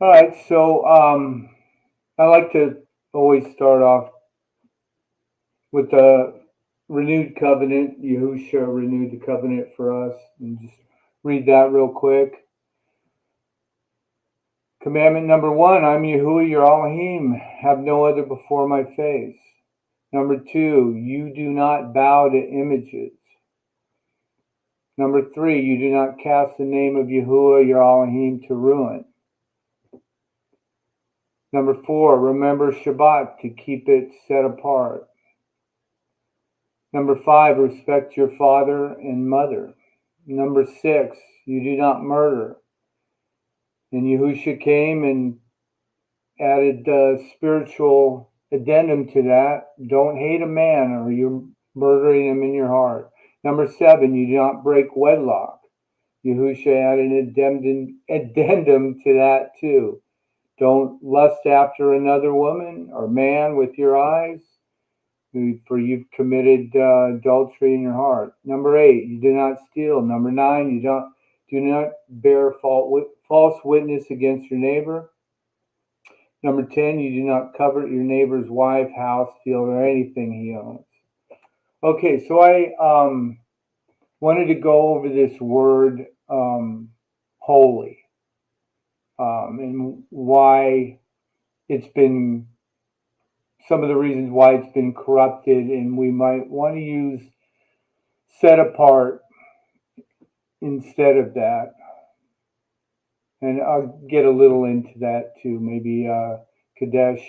All right, so I like to always start off with the renewed covenant. Yahushua renewed the covenant for us, and just read that real quick. Commandment number 1, I'm Yahuah, your Elohim, have no other before my face. Number 2, you do not bow to images. Number 3, you do not cast the name of Yahuah, your Elohim, to ruin. Number 4, remember Shabbat to keep it set apart. Number 5, respect your father and mother. Number 6, you do not murder. And Yahushua came and added the spiritual addendum to that. Don't hate a man or you're murdering him in your heart. Number 7, you do not break wedlock. Yahushua added an addendum to that too. Don't lust after another woman or man with your eyes, for you've committed adultery in your heart. Number 8, you do not steal. Number 9, you do not bear false witness against your neighbor. Number 10, you do not covet your neighbor's wife, house, field, or anything he owns. Okay, so I wanted to go over this word holy, and why it's been, some of the reasons why it's been corrupted, and we might want to use set apart instead of that. And I'll get a little into that too. Maybe Kadesh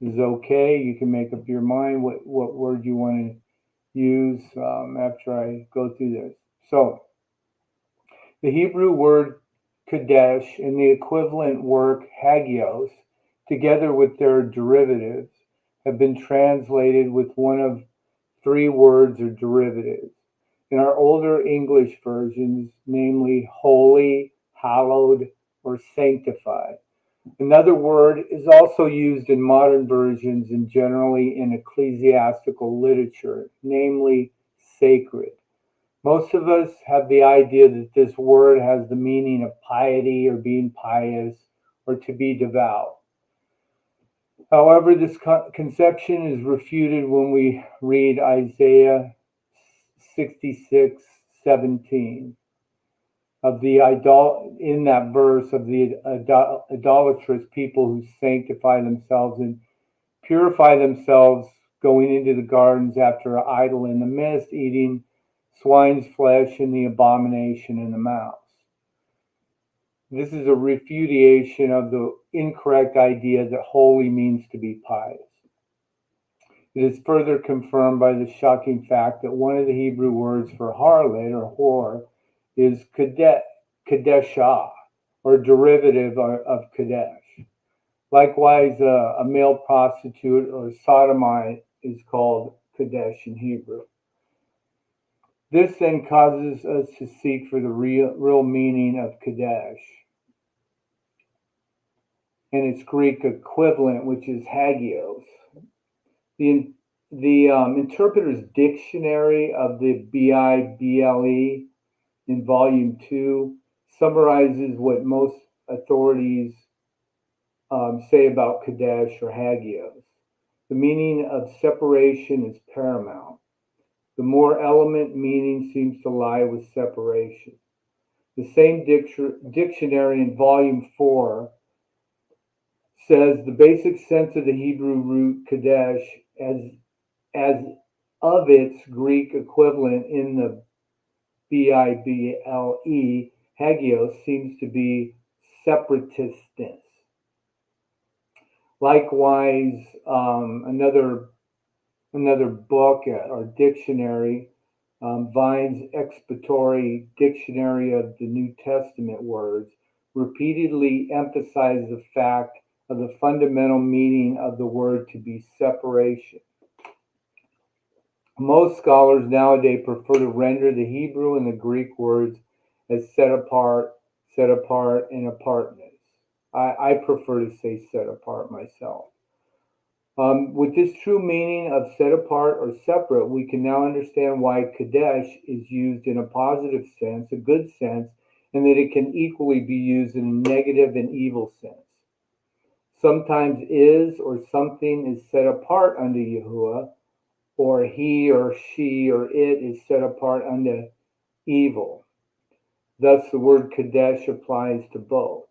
is okay. You can make up your mind what word you want to use after I go through this. So, the Hebrew word Kadesh and the equivalent word hagios, together with their derivatives, have been translated with one of three words or derivatives. In our older English versions, namely holy, hallowed, or sanctified. Another word is also used in modern versions and generally in ecclesiastical literature, namely sacred. Most of us have the idea that this word has the meaning of piety or being pious or to be devout. However, this conception is refuted when we read Isaiah 66:17 of the in that verse of the idolatrous people who sanctify themselves and purify themselves, going into the gardens after an idol in the midst, eating swine's flesh and the abomination in the mouth. This is a refutation of the incorrect idea that holy means to be pious. It is further confirmed by the shocking fact that one of the Hebrew words for harlot or whore is kadeshah, or derivative of kadesh. Likewise, a male prostitute or sodomite is called kadesh in Hebrew. This then causes us to seek for the real meaning of kadesh and its Greek equivalent, which is hagios. The Interpreter's Dictionary of the Bible in Volume 2 summarizes what most authorities say about Kadesh or Hagios. The meaning of separation is paramount. The more element meaning seems to lie with separation. The same dictionary in Volume 4 says the basic sense of the Hebrew root Kadesh as of its Greek equivalent in the Bible, hagios, seems to be separatistness. Likewise, another book or dictionary, Vine's Expository Dictionary of the New Testament Words, repeatedly emphasizes the fact of the fundamental meaning of the word to be separation. Most scholars nowadays prefer to render the Hebrew and the Greek words as set apart, and apartness. I prefer to say set apart myself. With this true meaning of set apart or separate, we can now understand why Kadesh is used in a positive sense, a good sense, and that it can equally be used in a negative and evil sense. Sometimes is or something is set apart unto Yahuah, or he or she or it is set apart unto evil. Thus the word qodesh applies to both.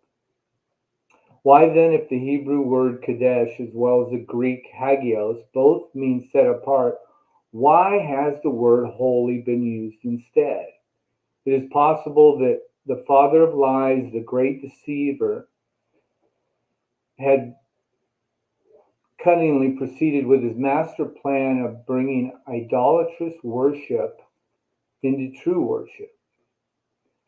Why then, if the Hebrew word qodesh as well as the Greek hagios both mean set apart, why has the word holy been used instead? It is possible that the father of lies, the great deceiver, had cunningly proceeded with his master plan of bringing idolatrous worship into true worship.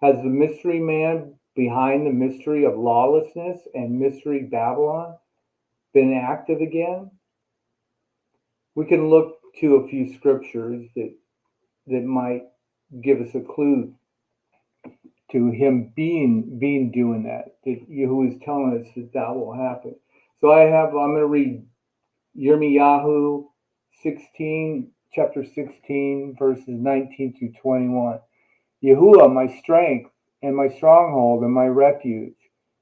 Has the mystery man behind the mystery of lawlessness and mystery Babylon been active again? We can look to a few scriptures that might give us a clue to him being doing that Yahuah is telling us that will happen. So I'm going to read Yirmiyahu 16, chapter 16, verses 19 through 21. Yahuah, my strength and my stronghold and my refuge,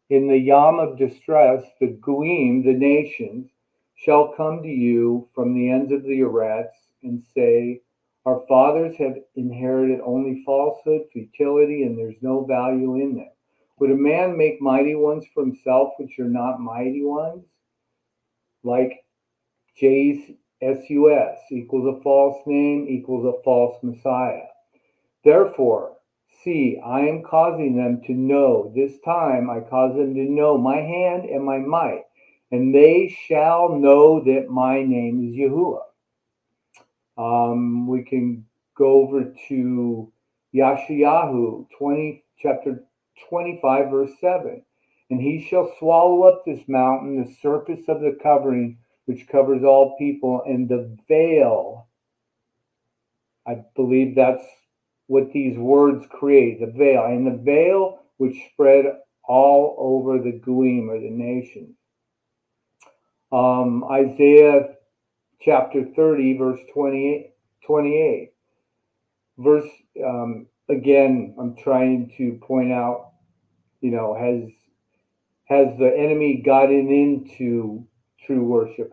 in the yam of distress, the Guyim, the nations, shall come to you from the ends of the arets and say, our fathers have inherited only falsehood, futility, and there's no value in them. Would a man make mighty ones for himself which are not mighty ones? Like JSUS equals a false name equals a false Messiah. Therefore, see, I am causing them to know, this time I cause them to know my hand and my might, and they shall know that my name is Yahuah. We can go over to Yashayahu 20, chapter 25, verse 7. And he shall swallow up this mountain, the surface of the covering, which covers all people, and the veil. I believe that's what these words create, the veil. And the veil which spread all over the Guyim, or the nations. Isaiah chapter 30, verse 28. Verse, again, I'm trying to point out, has the enemy gotten into true worship?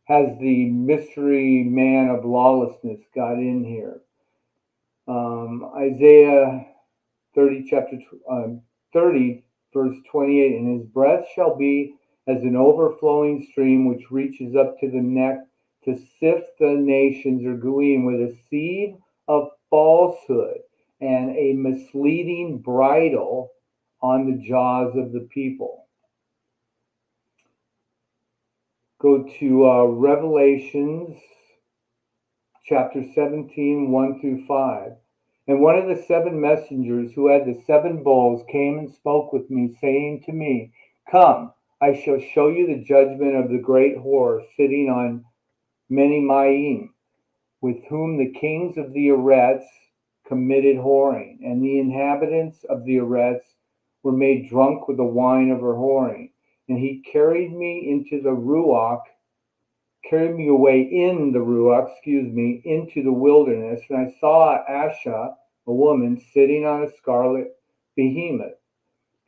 Has the mystery man of lawlessness got in here? Isaiah 30, chapter 30, verse 28, and his breath shall be as an overflowing stream which reaches up to the neck to sift the nations, or Guyim, with a sieve of falsehood and a misleading bridle on the jaws of the people. Go to Revelations chapter 17, 1 through 5. And one of the seven messengers who had the seven bowls came and spoke with me, saying to me, come, I shall show you the judgment of the great whore sitting on many Mayim, with whom the kings of the arets committed whoring, and the inhabitants of the arets were made drunk with the wine of her whoring. And he carried me away in the Ruach, into the wilderness, and I saw Asha, a woman, sitting on a scarlet behemoth,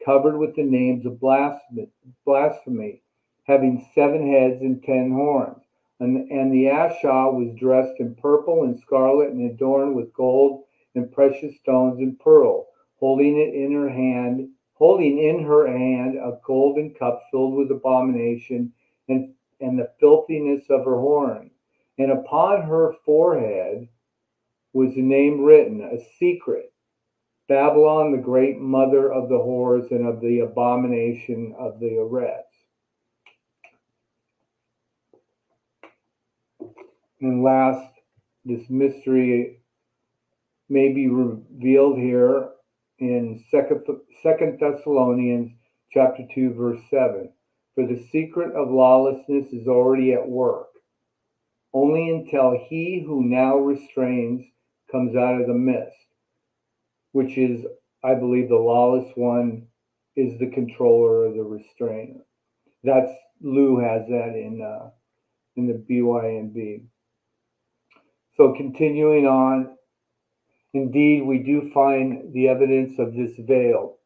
covered with the names of blasphemy, having 7 heads and 10 horns. And the Asha was dressed in purple and scarlet and adorned with gold and precious stones and pearl, holding in her hand a golden cup filled with abomination and the filthiness of her whoring. And upon her forehead was a name written, a secret, Babylon, the great mother of the whores and of the abomination of the arets. And last, this mystery may be revealed here in 2 Thessalonians chapter 2, verse 7. For the secret of lawlessness is already at work, only until he who now restrains comes out of the midst, which is, I believe, the lawless one is the controller or the restrainer. That's Lou has that in the BYNB. So continuing on, Indeed, we do find the evidence of this veil,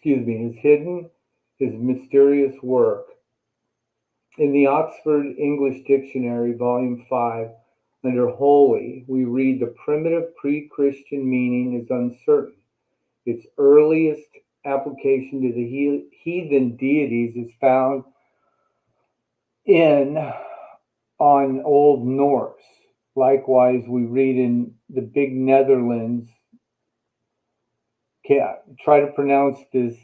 his hidden, his mysterious work. In the Oxford English Dictionary, Volume 5, under holy, we read the primitive pre-Christian meaning is uncertain. Its earliest application to the heathen deities is found on Old Norse. Likewise, we read in the Big Netherlands. Try to pronounce this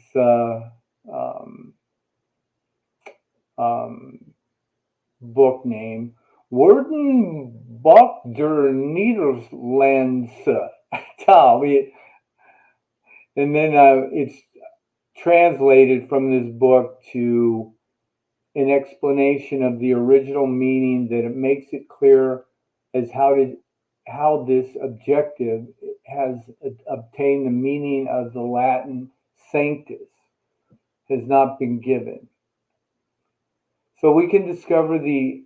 book name. Woordenboek der Nederlandse taal. And then it's translated from this book to an explanation of the original meaning, that it makes it clear as how this objective has obtained the meaning of the Latin sanctus has not been given. So we can discover the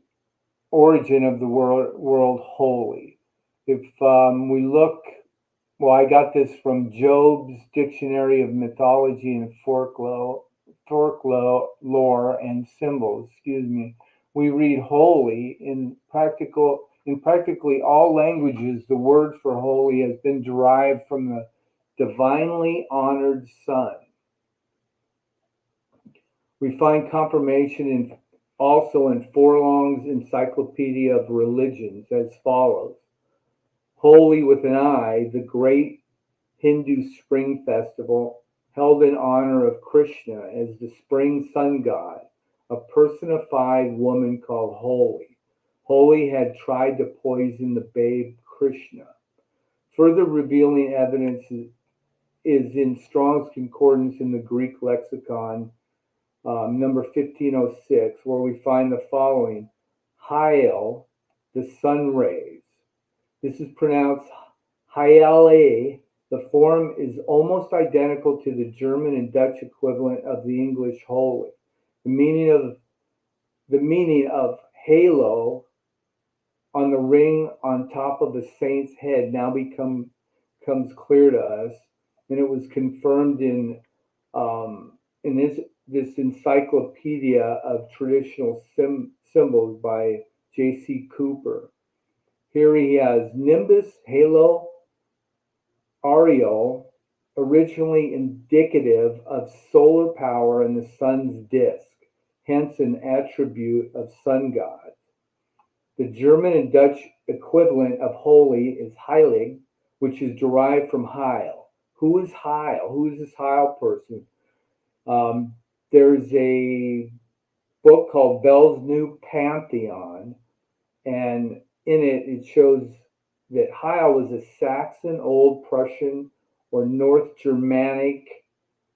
origin of the word holy. If we look, I got this from Job's Dictionary of Mythology and Folklore and Symbols. We read holy in practically all languages. The word for holy has been derived from the divinely honored Son. We find confirmation also in Forlong's Encyclopedia of Religions as follows. Holy with an I, the great Hindu spring festival held in honor of Krishna as the spring sun god, a personified woman called Holy. Holy had tried to poison the babe Krishna. Further revealing evidence is in Strong's Concordance in the Greek lexicon, number 1506, where we find the following: Hael, the sun rays. This is pronounced Haele. The form is almost identical to the German and Dutch equivalent of the English holy. The meaning of halo on the ring on top of a saint's head now becomes clear to us, and it was confirmed in this encyclopedia of traditional symbols by J.C. Cooper. Here he has nimbus, halo, aureole, originally indicative of solar power and the sun's disk, hence an attribute of sun god. The German and Dutch equivalent of holy is heilig, which is derived from Heil. Who is Heil? Who is this Heil person? There's a book called Bell's New Pantheon, and in it shows that Heil was a Saxon, Old Prussian, or North Germanic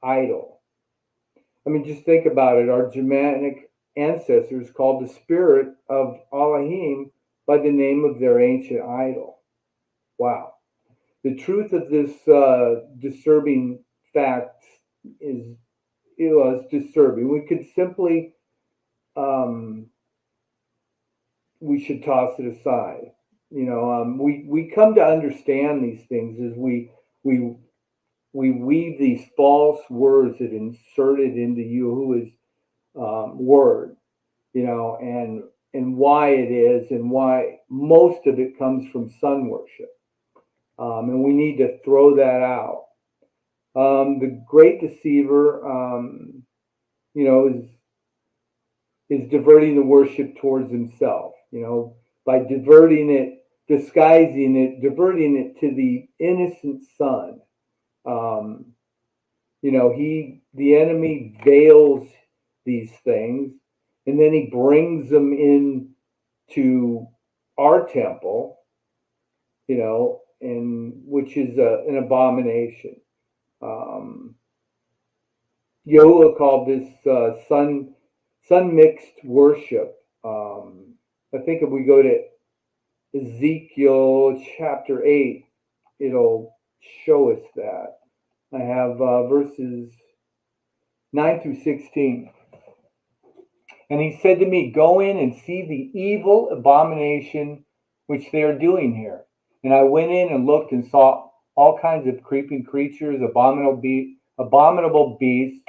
idol. I mean, just think about it. Our Germanic ancestors called the spirit of Elohim by the name of their ancient idol. Wow. The truth of this disturbing fact is disturbing. We could simply, we should toss it aside. We come to understand these things as we weave these false words that inserted into Yahuah's word, and why it is, and why most of it comes from sun worship. And we need to throw that out. The great deceiver, is diverting the worship towards himself, by diverting it, disguising it, diverting it to the innocent son. The enemy veils these things, and then he brings them in to our temple, and which is an abomination. Yahuah called this sun mixed worship. I think if we go to Ezekiel chapter 8, it'll show us that. I have verses 9 through 16. And he said to me, go in and see the evil abomination which they are doing here. And I went in and looked and saw all kinds of creeping creatures, abominable beasts,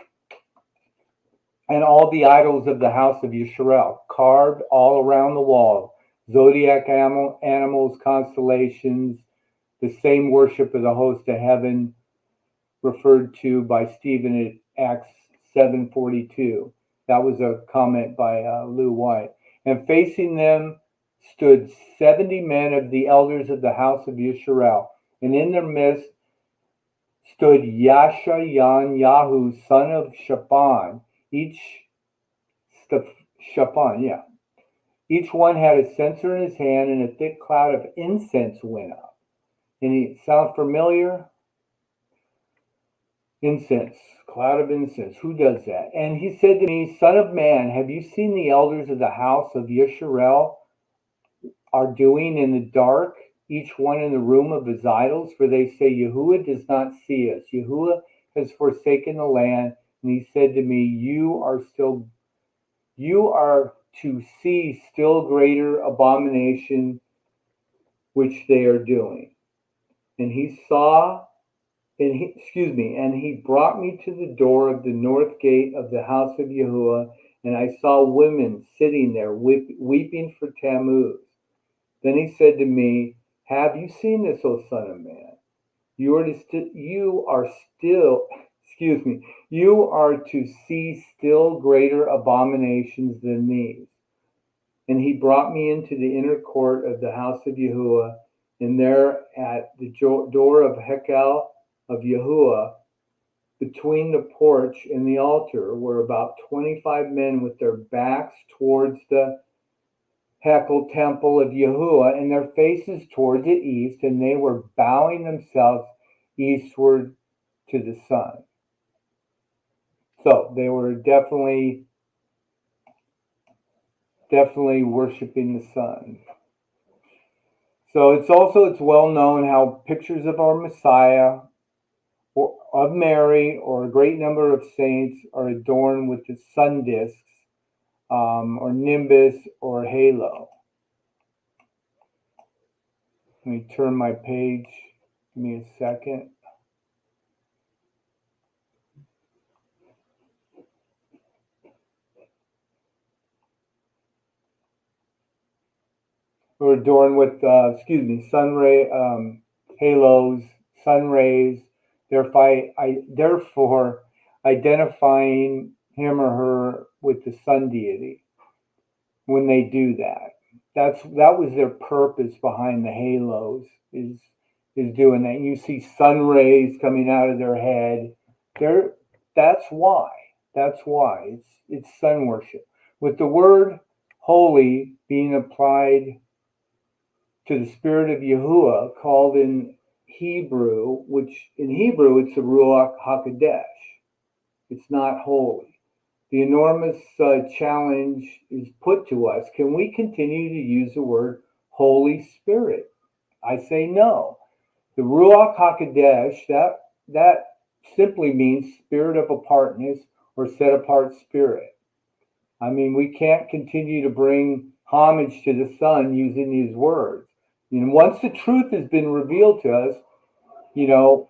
and all the idols of the house of Yisrael, carved all around the wall, zodiac animals, constellations, the same worship of the host of heaven referred to by Stephen at Acts 7:42. That was a comment by Lou White. And facing them stood 70 men of the elders of the house of Yisrael, and in their midst stood Yahu, son of Shaphan. Each one had a censer in his hand, and a thick cloud of incense went up. And it sound familiar? Incense, cloud of incense. Who does that? And he said to me, Son of man, have you seen the elders of the house of Yisrael are doing in the dark, each one in the room of his idols? For they say, Yahuah does not see us. Yahuah has forsaken the land. And he said to me, you are to see still greater abomination which they are doing. And he brought me to the door of the north gate of the house of Yahuah, and I saw women sitting there weeping for Tammuz. Then he said to me, have you seen this, O son of man? You are to see still greater abominations than these. And he brought me into the inner court of the house of Yahuah, and there at the door of Hekel of Yahuah, between the porch and the altar, were about 25 men with their backs towards the Hekel temple of Yahuah, and their faces toward the east, and they were bowing themselves eastward to the sun. So they were definitely worshiping the sun. So it's well known how pictures of our Messiah, or of Mary, or a great number of saints are adorned with the sun discs, or nimbus, or halo. Let me turn my page. Give me a second. We're adorned with, sun ray, halos, sun rays, therefore identifying him or her with the sun deity when they do that. That was their purpose behind the halos, is doing that. You see sun rays coming out of their head. That's why. It's sun worship. With the word holy being applied to the spirit of Yahuah, called in Hebrew, which in Hebrew it's a Ruach HaKodesh. It's not holy. The enormous challenge is put to us. Can we continue to use the word Holy Spirit? I say no. The Ruach HaKodesh, that simply means spirit of apartness or set apart spirit. I mean, we can't continue to bring homage to the Son using these words. Once the truth has been revealed to us, and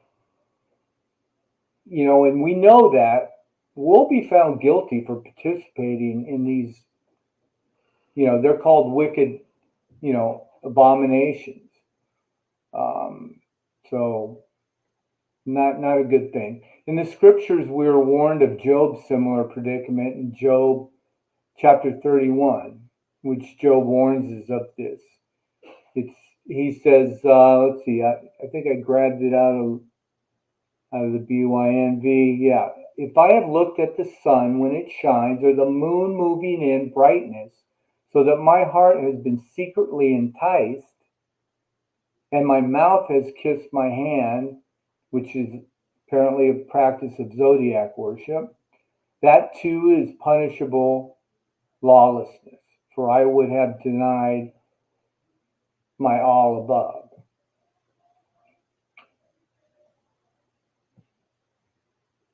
we know that, we'll be found guilty for participating in these, they're called wicked, abominations. So not a good thing. In the scriptures, we are warned of Job's similar predicament in Job chapter 31, which Job warns us of this. He says, let's see, I think I grabbed it out of the BYNV. Yeah. If I have looked at the sun when it shines, or the moon moving in brightness, so that my heart has been secretly enticed, and my mouth has kissed my hand, which is apparently a practice of zodiac worship, that too is punishable lawlessness, for I would have denied my all above.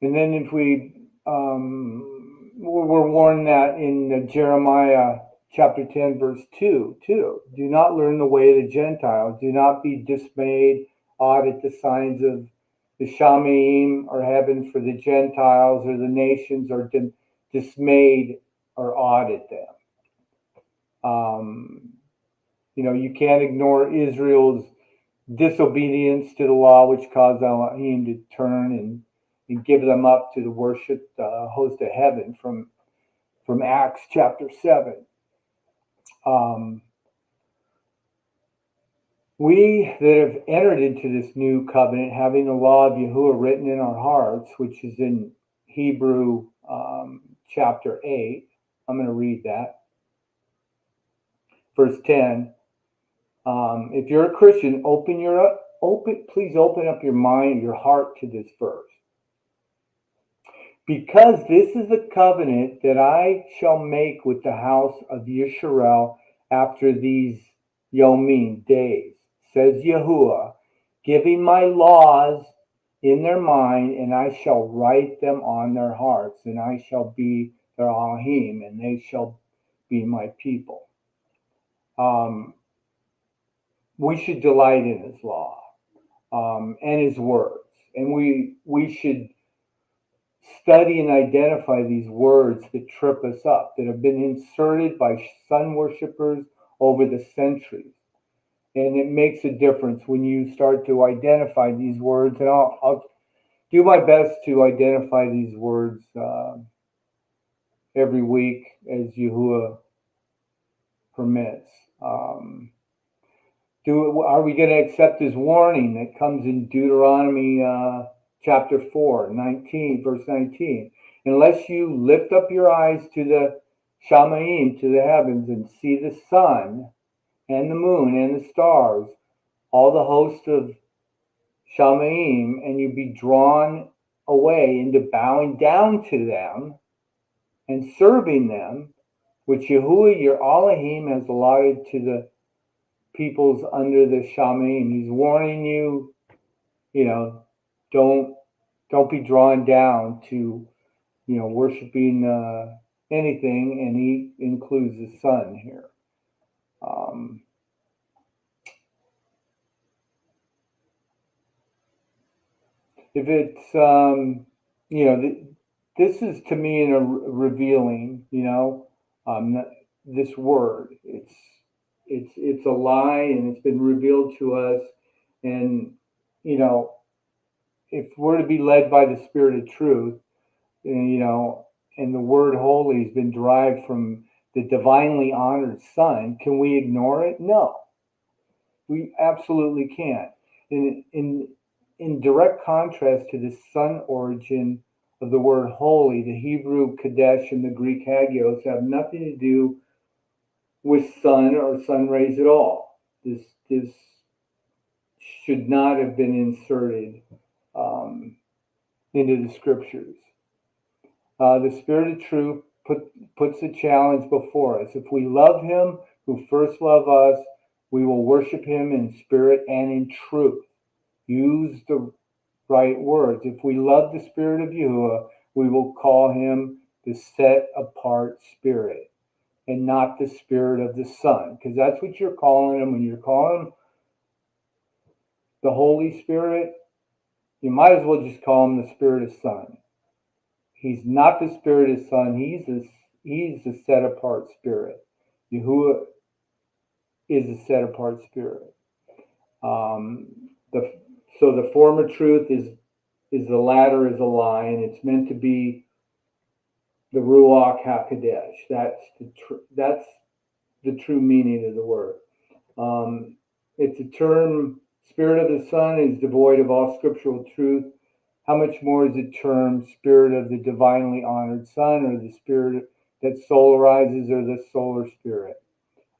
And then if we're warned that in Jeremiah chapter 10, verse 2, too. Do not learn the way of the Gentiles. Do not be dismayed, awed at the signs of the Shamaim or heaven, for the Gentiles or the nations are dismayed or awed at them. You can't ignore Israel's disobedience to the law, which caused Elohim to turn and give them up to the worship host of heaven from Acts chapter 7. We that have entered into this new covenant, having the law of Yahuah written in our hearts, which is in Hebrew chapter 8. I'm going to read that. Verse 10. If you're a Christian, please open up your mind, your heart to this verse. Because this is the covenant that I shall make with the house of Yisrael after these Yomim days, says Yahuah, giving my laws in their mind, and I shall write them on their hearts, and I shall be their Elohim, and they shall be my people. We should delight in his law and his words, and we should study and identify these words that trip us up, that have been inserted by sun worshipers over the centuries. And it makes a difference when you start to identify these words. And I'll do my best to identify these words every week as Yahuah permits. Are we going to accept his warning that comes in Deuteronomy chapter 4, verse 19? Unless you lift up your eyes to the Shamaim, to the heavens, and see the sun and the moon and the stars, all the host of Shamaim, and you be drawn away into bowing down to them and serving them, which Yahuah your Elohim has allotted to the peoples under the Shamaim. He's warning you, don't be drawn down to, worshiping anything, and he includes the sun here. If it's, this is to me in a revealing, this word. It's a lie, and it's been revealed to us. And, if we're to be led by the Spirit of truth, and the word holy has been derived from the divinely honored Son, can we ignore it? No, we absolutely can't. In direct contrast to the Son origin of the word holy, the Hebrew qodesh and the Greek hagios have nothing to do with sun or sun rays at all. This should not have been inserted into the scriptures. The Spirit of truth puts a challenge before us. If we love him who first loved us, we will worship him in spirit and in truth. Use the right words. If we love the Spirit of Yahuah, we will call him the set apart Spirit and not the Spirit of the Son, because that's what you're calling him. When you're calling him the Holy Spirit, you might as well just call him the Spirit of Son. He's not the Spirit of Son. He's the set apart Spirit. Yahuah is a set apart Spirit. So the former truth is the latter is a lie, and it's meant to be the Ruach HaKodesh. That's the true meaning of the word. If the term Spirit of the Son is devoid of all scriptural truth, how much more is the term Spirit of the divinely honored Son, or the Spirit that solarizes, or the solar Spirit?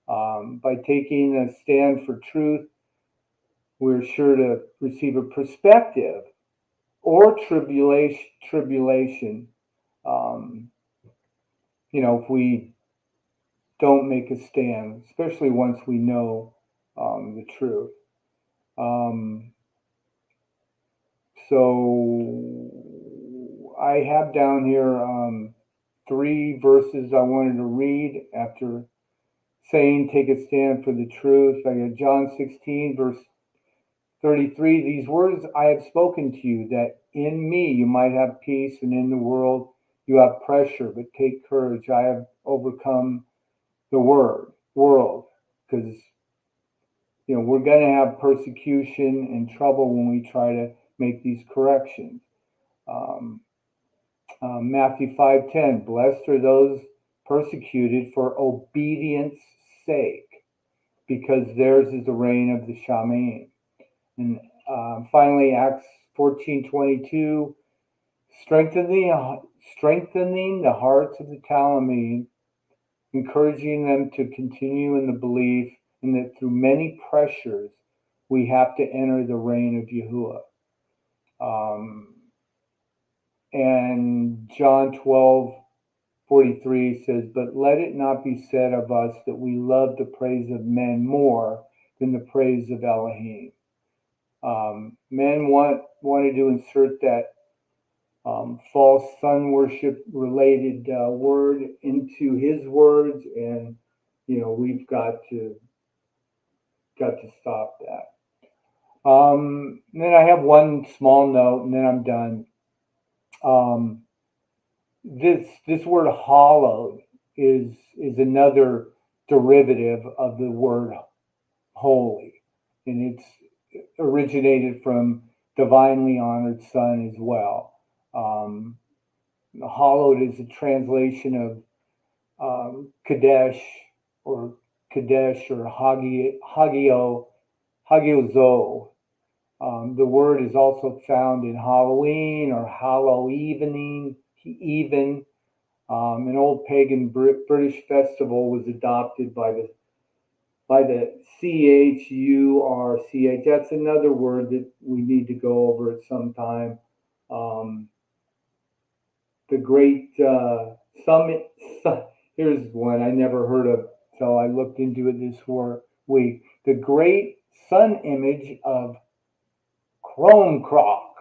By taking a stand for truth, we're sure to receive a perspective or tribulation. If we don't make a stand, especially once we know the truth. So I have down here 3 verses I wanted to read after saying, take a stand for the truth. I got John 16, verse 33. These words I have spoken to you, that in me you might have peace, and in the world you have pressure, but take courage. I have overcome the world. Because, we're going to have persecution and trouble when we try to make these corrections. Matthew 5:10, blessed are those persecuted for obedience sake, because theirs is the reign of the Shaman. And finally, Acts 14:22, strengthening the hearts of the Talmud, encouraging them to continue in the belief, and that through many pressures we have to enter the reign of Yahuah. And John 12:43 says, but let it not be said of us that we love the praise of men more than the praise of Elohim. Men wanted to insert that false sun worship related word into his words, and we've got to stop that. Then I have one small note, and then I'm done. This word hallowed is another derivative of the word holy, and it's originated from divinely honored Son as well. Hallowed is a translation of qodesh or hagiozo. The word is also found in Halloween or Hallow even. An old pagan British festival was adopted by the CHURCH. That's another word that we need to go over at some time. The great summit. Here's one I never heard of, so I looked into it this week. The great sun image of Chrome Croc.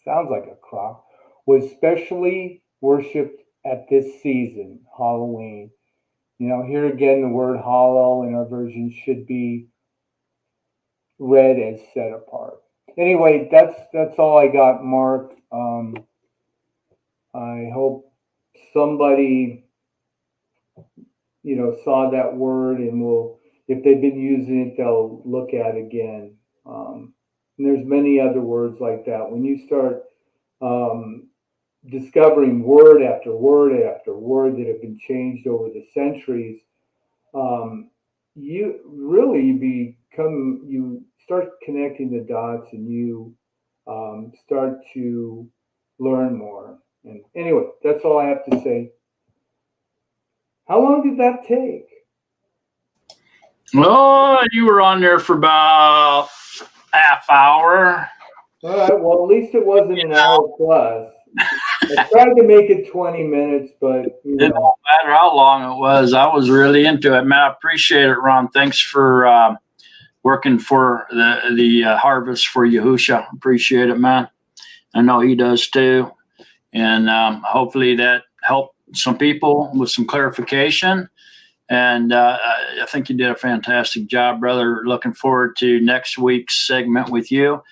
Sounds like a croc. Was specially worshipped at this season, Halloween. Here again, the word hollow in our version should be read as set apart. Anyway, that's all I got, Mark. I hope somebody, saw that word and will, if they've been using it, they'll look at it again. And there's many other words like that. When you start discovering word after word after word that have been changed over the centuries, you start connecting the dots, and you start to learn more. And anyway, that's all I have to say. How long did that take? Oh, you were on there for about half hour. All right. Well, at least it wasn't an hour plus. I tried to make it 20 minutes, but it don't matter how long it was. I was really into it, man. I appreciate it, Ron. Thanks for working for the harvest for Yahusha. Appreciate it, man. I know he does too, and hopefully that helped some people with some clarification. And I think you did a fantastic job, brother. Looking forward to next week's segment with you.